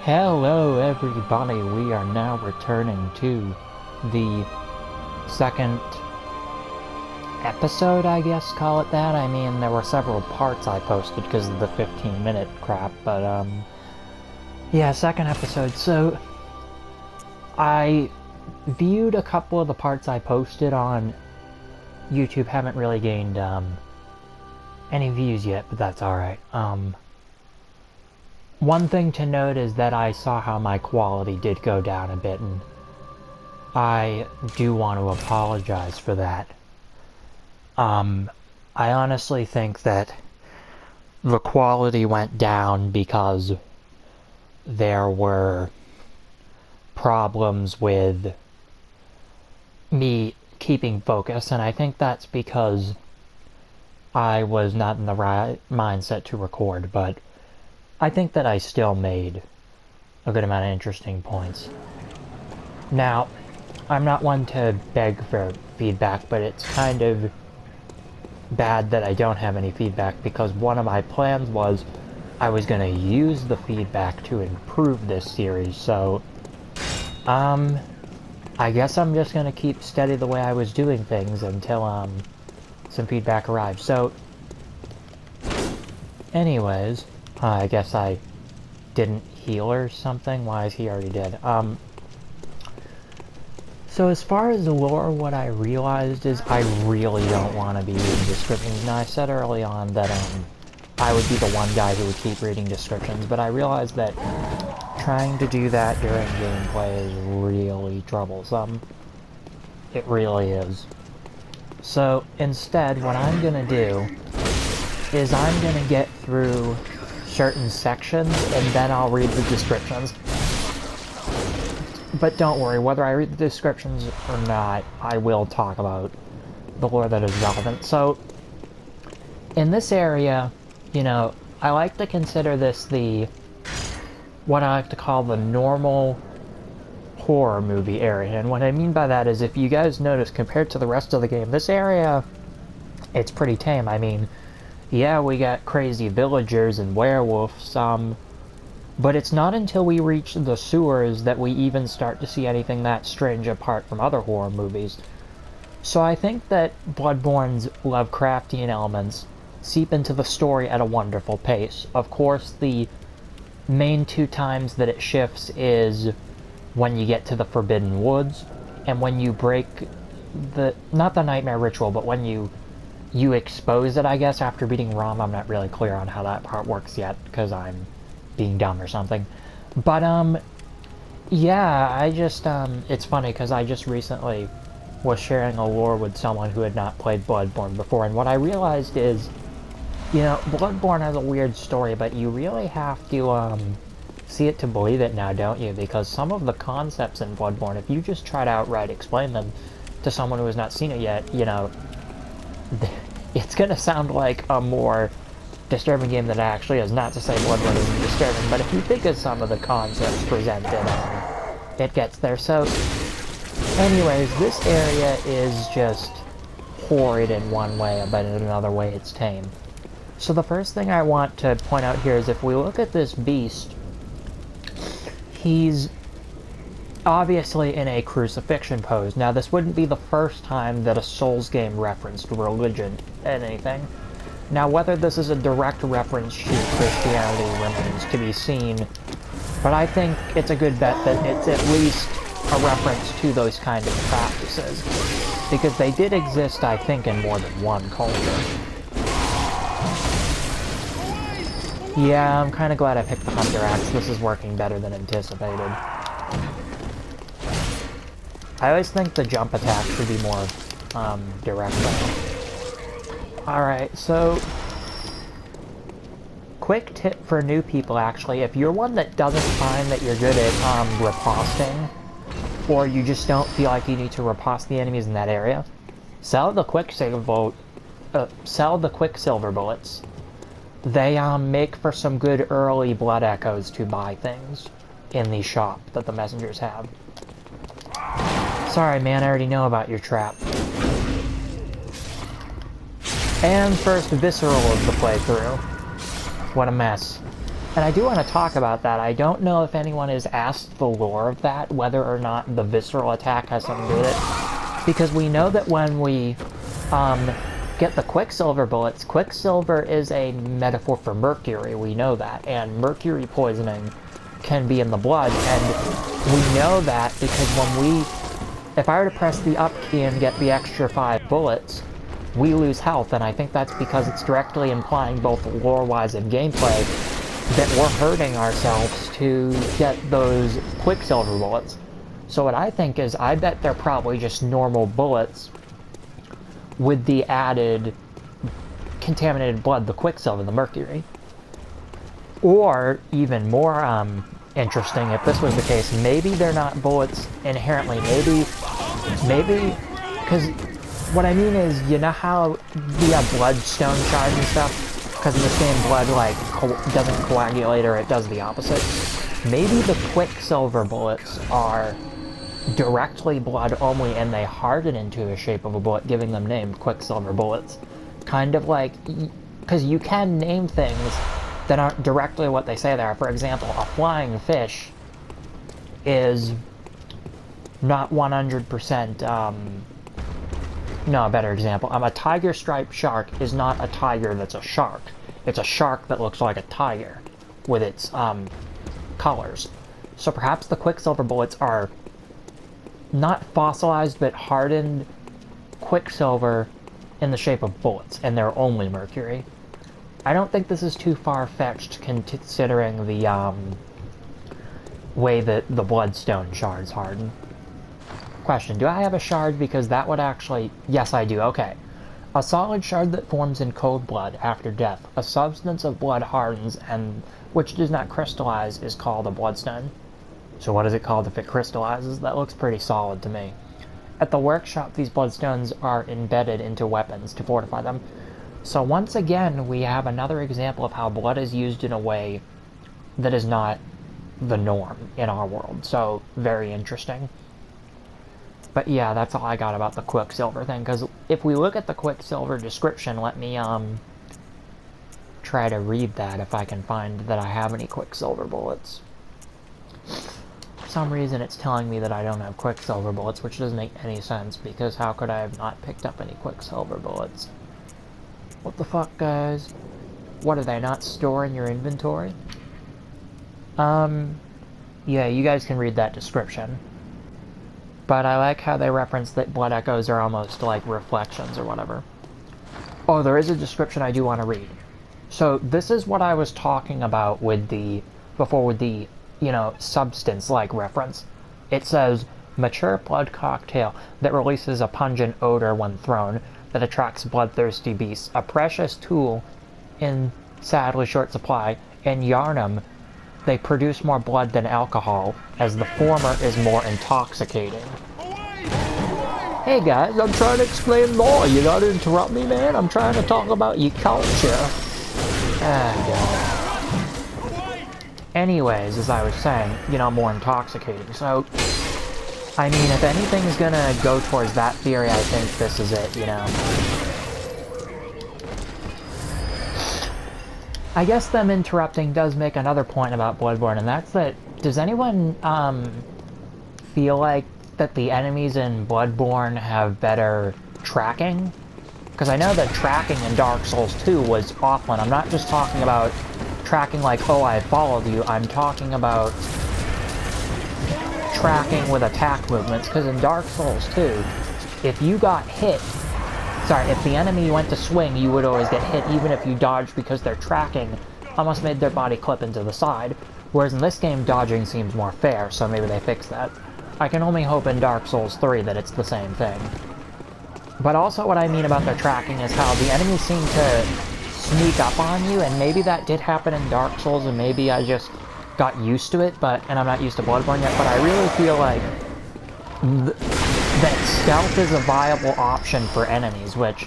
Hello everybody, we are now returning to the second episode, I guess, call it that. I mean, there were several parts I posted because of the 15-minute crap, but, yeah, second episode. So, I viewed a couple of the parts I posted on YouTube, haven't really gained, any views yet, but that's alright. One thing to note is that I saw how my quality did go down a bit, and I do want to apologize for that. I honestly think that the quality went down because there were problems with me keeping focus, and I think that's because I was not in the right mindset to record, but I think that I still made a good amount of interesting points. Now, I'm not one to beg for feedback, but it's kind of bad that I don't have any feedback, because one of my plans was I was going to use the feedback to improve this series, so I guess I'm just going to keep steady the way I was doing things until some feedback arrives. So anyways, I guess I didn't heal or something. Why is he already dead? So as far as the lore, what I realized is I really don't want to be reading descriptions. Now, I said early on that I would be the one guy who would keep reading descriptions, but I realized that trying to do that during gameplay is really troublesome. It really is. So instead, what I'm gonna do is I'm gonna get through certain sections and then I'll read the descriptions. But don't worry, whether I read the descriptions or not, I will talk about the lore that is relevant. So, in this area, you know, I like to consider this what I like to call the normal horror movie area. And what I mean by that is, if you guys notice, compared to the rest of the game, this area, it's pretty tame. I mean, yeah, we got crazy villagers and werewolves, but it's not until we reach the sewers that we even start to see anything that strange apart from other horror movies. So I think that Bloodborne's Lovecraftian elements seep into the story at a wonderful pace. Of course, the main two times that it shifts is when you get to the Forbidden Woods, and when you break not the Nightmare Ritual, but when you expose it, I guess, after beating Rom. I'm not really clear on how that part works yet, because I'm being dumb or something. But, yeah, I just, it's funny, because I just recently was sharing a lore with someone who had not played Bloodborne before, and what I realized is, you know, Bloodborne has a weird story, but you really have to, see it to believe it now, don't you? Because some of the concepts in Bloodborne, if you just try to outright explain them to someone who has not seen it yet, you know, it's gonna sound like a more disturbing game than it actually is. Not to say Bloodborne isn't disturbing, but if you think of some of the concepts presented, it gets there. So, anyways, this area is just horrid in one way, but in another way it's tame. So the first thing I want to point out here is, if we look at this beast, he's obviously in a crucifixion pose. Now, this wouldn't be the first time that a Souls game referenced religion and anything. Now, whether this is a direct reference to Christianity remains to be seen, but I think it's a good bet that it's at least a reference to those kind of practices, because they did exist, I think, in more than one culture. Yeah, I'm kind of glad I picked the Hunter Axe. This is working better than anticipated. I always think the jump attack should be more direct. Alright, so quick tip for new people, actually. If you're one that doesn't find that you're good at riposting, or you just don't feel like you need to riposte the enemies in that area, sell the Quicksilver bullets. They make for some good early blood echoes to buy things in the shop that the messengers have. Sorry, man, I already know about your trap. And first visceral of the playthrough. What a mess. And I do want to talk about that. I don't know if anyone has asked the lore of that, whether or not the visceral attack has something to do with it. Because we know that when we get the Quicksilver bullets, Quicksilver is a metaphor for mercury, we know that. And mercury poisoning can be in the blood, and we know that because if I were to press the up key and get the extra 5 bullets, we lose health, and I think that's because it's directly implying both lore-wise and gameplay that we're hurting ourselves to get those Quicksilver bullets. So what I think is, I bet they're probably just normal bullets with the added contaminated blood, the Quicksilver, the mercury. Or, even more interesting, if this was the case, maybe they're not bullets inherently. Maybe, because what I mean is, you know how we have bloodstone shards and stuff? Because in this game, blood, like, doesn't coagulate, or it does the opposite. Maybe the Quicksilver bullets are directly blood only, and they harden into the shape of a bullet, giving them named Quicksilver bullets. Kind of like, because you can name things that aren't directly what they say they are. For example, a flying fish is not 100%, no, a better example. A tiger striped shark is not a tiger that's a shark. It's a shark that looks like a tiger with its colors. So perhaps the Quicksilver bullets are not fossilized, but hardened Quicksilver in the shape of bullets, and they're only mercury. I don't think this is too far-fetched considering the way that the bloodstone shards harden. Question, do I have a shard? Because that would actually... Yes, I do. Okay. A solid shard that forms in cold blood after death. A substance of blood hardens and which does not crystallize is called a bloodstone. So what is it called if it crystallizes? That looks pretty solid to me. At the workshop, these bloodstones are embedded into weapons to fortify them. So once again, we have another example of how blood is used in a way that is not the norm in our world. So, very interesting. But yeah, that's all I got about the Quicksilver thing, because if we look at the Quicksilver description, let me try to read that if I can find that I have any Quicksilver bullets. For some reason it's telling me that I don't have Quicksilver bullets, which doesn't make any sense, because how could I have not picked up any Quicksilver bullets? What the fuck, guys? What, are they not stored in your inventory? Yeah, you guys can read that description. But I like how they reference that blood echoes are almost like reflections or whatever. Oh, there is a description I do want to read. So, this is what I was talking about with the, before with the, you know, substance-like reference. It says, mature blood cocktail that releases a pungent odor when thrown, that attracts bloodthirsty beasts. A precious tool in sadly short supply. In Yarnum, they produce more blood than alcohol, as the former is more intoxicating. Hey guys, I'm trying to explain law. You gotta interrupt me, man? I'm trying to talk about your culture. Anyways, as I was saying, you know, more intoxicating. So, I mean, if anything's gonna go towards that theory, I think this is it, you know. I guess them interrupting does make another point about Bloodborne, and that's that, does anyone, feel like that the enemies in Bloodborne have better tracking? Because I know that tracking in Dark Souls 2 was awful, and I'm not just talking about tracking like, oh, I followed you, I'm talking about tracking with attack movements, because in Dark Souls 2, if you got hit, if the enemy went to swing, you would always get hit, even if you dodged, because their tracking almost made their body clip into the side. Whereas in this game, dodging seems more fair, so maybe they fixed that. I can only hope in Dark Souls 3 that it's the same thing. But also what I mean about their tracking is how the enemies seem to sneak up on you, and maybe that did happen in Dark Souls, and maybe I just got used to it, and I'm not used to Bloodborne yet, but I really feel like that stealth is a viable option for enemies, which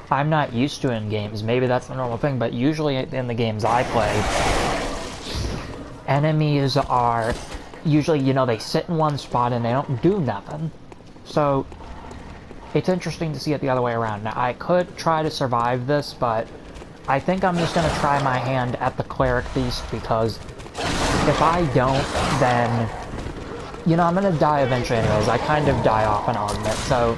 I'm not used to in games. Maybe that's the normal thing, but usually in the games I play, enemies are usually, you know, they sit in one spot and they don't do nothing. So, it's interesting to see it the other way around. Now, I could try to survive this, but I think I'm just gonna try my hand at the Cleric Beast, because if I don't, then, you know, I'm gonna die eventually anyways. I kind of die off an augment, so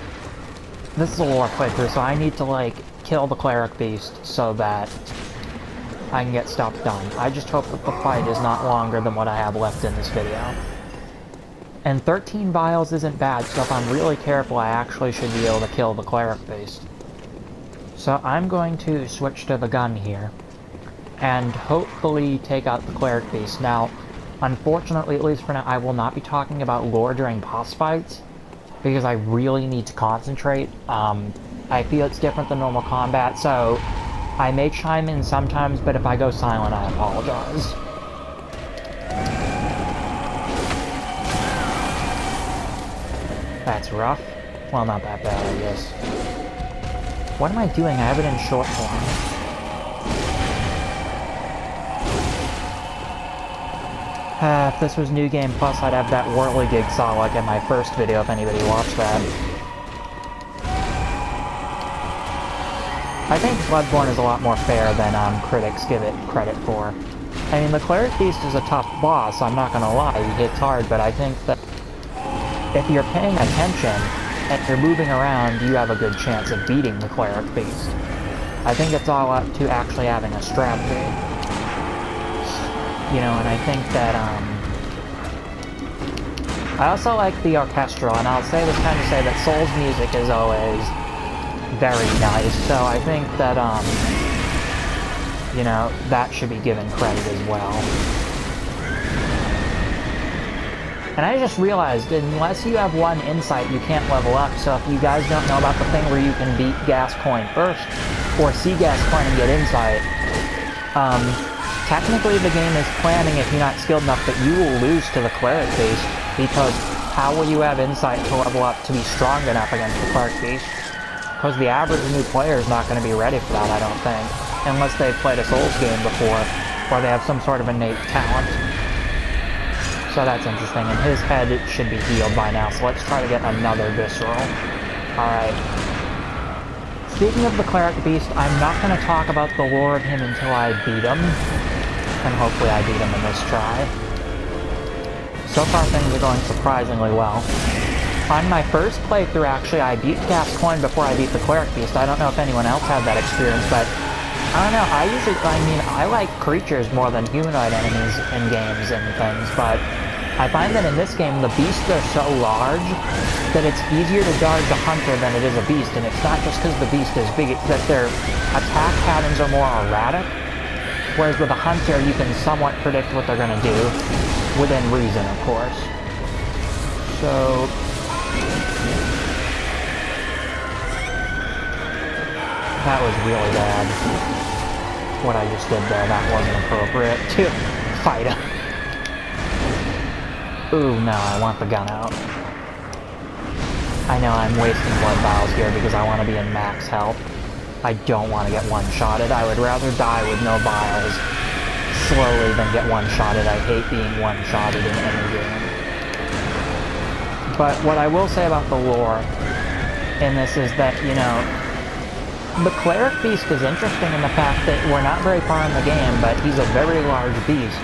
this is a lore playthrough, so I need to, like, kill the Cleric Beast so that I can get stuff done. I just hope that the fight is not longer than what I have left in this video. And 13 vials isn't bad, so if I'm really careful, I actually should be able to kill the Cleric Beast. So I'm going to switch to the gun here, and hopefully take out the Cleric Beast. Now, unfortunately, at least for now, I will not be talking about lore during boss fights, because I really need to concentrate. I feel it's different than normal combat, so I may chime in sometimes, but if I go silent, I apologize. That's rough. Well, not that bad, I guess. What am I doing? I have it in short form. If this was New Game Plus, I'd have that whirligig saw like in my first video, if anybody watched that. I think Bloodborne is a lot more fair than critics give it credit for. I mean, the Cleric Beast is a tough boss, I'm not gonna lie, he hits hard, but I think that if you're paying attention, and you're moving around, you have a good chance of beating the Cleric Beast. I think it's all up to actually having a strategy. You know, and I think that, I also like the orchestral, and I'll say this kind of say that Soul's music is always very nice, so I think that, you know, that should be given credit as well. And I just realized, unless you have one insight, you can't level up, so if you guys don't know about the thing where you can beat Gascoigne first, or see Gascoigne and get insight, technically the game is planning, if you're not skilled enough, that you will lose to the Cleric Beast, because how will you have insight to level up to be strong enough against the Cleric Beast? Because the average new player is not going to be ready for that, I don't think, unless they've played a Souls game before, or they have some sort of innate talent. So that's interesting, and his head should be healed by now, so let's try to get another Visceral. Alright. Speaking of the Cleric Beast, I'm not going to talk about the lore of him until I beat him, and hopefully I beat him in this try. So far things are going surprisingly well. On my first playthrough, actually, I beat Gascoigne before I beat the Cleric Beast. I don't know if anyone else had that experience, but I don't know, I like creatures more than humanoid enemies in games and things, but I find that in this game, the beasts are so large that it's easier to dodge a hunter than it is a beast, and it's not just because the beast is big, it's that their attack patterns are more erratic, whereas with a hunter, you can somewhat predict what they're going to do, within reason, of course. So that was really bad. What I just did there, that wasn't appropriate to fight him. Ooh, no, I want the gun out. I know I'm wasting blood vials here because I want to be in max health. I don't want to get one-shotted. I would rather die with no vials slowly than get one-shotted. I hate being one-shotted in any game. But what I will say about the lore in this is that, you know, the Cleric Beast is interesting in the fact that we're not very far in the game, but he's a very large beast.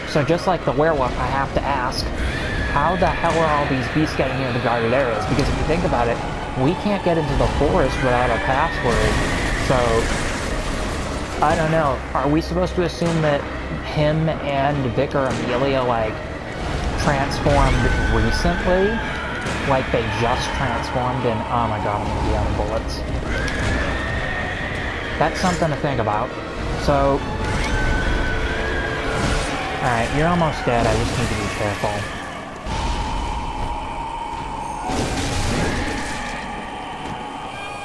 So just like the werewolf, I have to ask, how the hell are all these beasts getting near the guarded areas? Because if you think about it, we can't get into the forest without a password. So, I don't know. Are we supposed to assume that him and Vicar Amelia, like, transformed recently? Like they just transformed and, oh my god, I'm gonna be out of bullets. That's something to think about. So, alright, you're almost dead, I just need to be careful.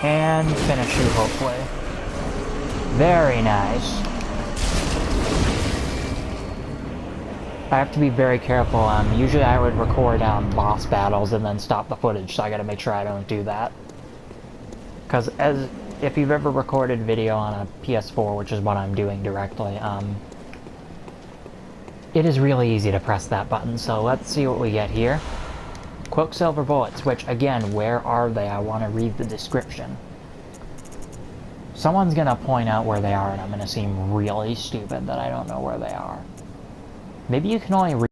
And finish you, hopefully. Very nice. I have to be very careful. Usually I would record boss battles and then stop the footage, so I gotta make sure I don't do that. Because if you've ever recorded video on a PS4, which is what I'm doing directly, it is really easy to press that button, so let's see what we get here. Quicksilver bullets, which, again, where are they? I want to read the description. Someone's gonna point out where they are, and I'm gonna seem really stupid that I don't know where they are. Maybe you can only